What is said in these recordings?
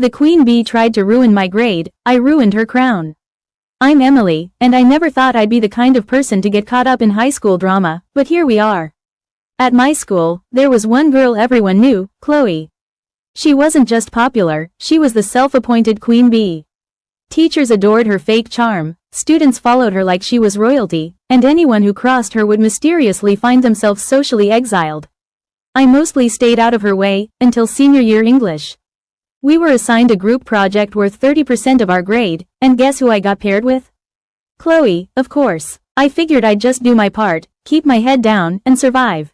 The queen bee tried to ruin my grade, I ruined her crown. I'm Emily, and I never thought I'd be the kind of person to get caught up in high school drama, but here we are. At my school, there was one girl everyone knew, Chloe. She wasn't just popular, she was the self-appointed queen bee. Teachers adored her fake charm, students followed her like she was royalty, and anyone who crossed her would mysteriously find themselves socially exiled. I mostly stayed out of her way, until senior year English. We were assigned a group project worth 30% of our grade, and guess who I got paired with? Chloe, of course. I figured I'd just do my part, keep my head down, and survive.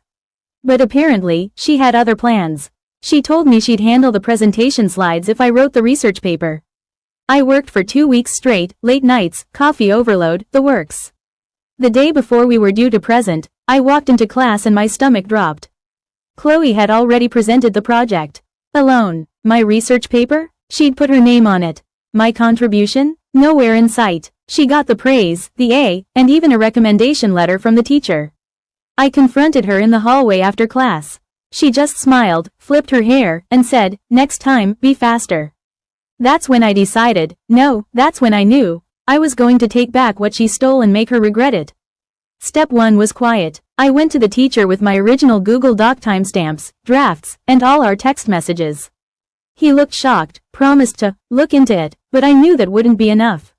But apparently, she had other plans. She told me she'd handle the presentation slides if I wrote the research paper. I worked for 2 weeks straight, late nights, coffee overload, the works. The day before we were due to present, I walked into class and my stomach dropped. Chloe had already presented the project. Alone. My research paper? She'd put her name on it. My contribution? Nowhere in sight. She got the praise, the A, and even a recommendation letter from the teacher. I confronted her in the hallway after class. She just smiled, flipped her hair, and said, "Next time, be faster." That's when I decided, no, that's when I knew, I was going to take back what she stole and make her regret it. Step 1 was quiet. I went to the teacher with my original Google Doc timestamps, drafts, and all our text messages. He looked shocked, promised to look into it, but I knew that wouldn't be enough.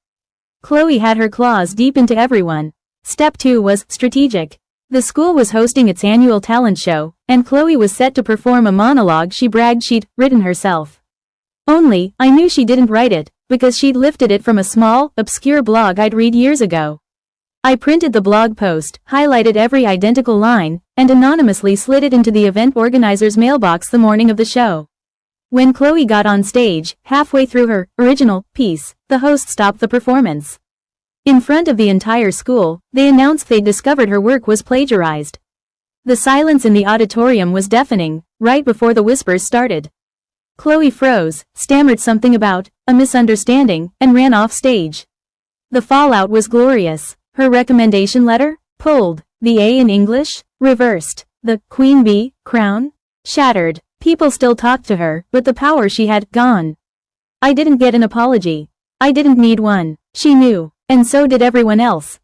Chloe had her claws deep into everyone. Step 2 was strategic. The school was hosting its annual talent show, and Chloe was set to perform a monologue she bragged she'd written herself. Only, I knew she didn't write it, because she'd lifted it from a small, obscure blog I'd read years ago. I printed the blog post, highlighted every identical line, and anonymously slid it into the event organizer's mailbox the morning of the show. When Chloe got on stage, halfway through her original piece, the host stopped the performance. In front of the entire school, they announced they'd discovered her work was plagiarized. The silence in the auditorium was deafening, right before the whispers started. Chloe froze, stammered something about a misunderstanding, and ran off stage. The fallout was glorious. Her recommendation letter? Pulled. The A in English? Reversed. The queen bee crown? Shattered. People still talked to her, but the power she had gone. I didn't get an apology. I didn't need one. She knew. And so did everyone else.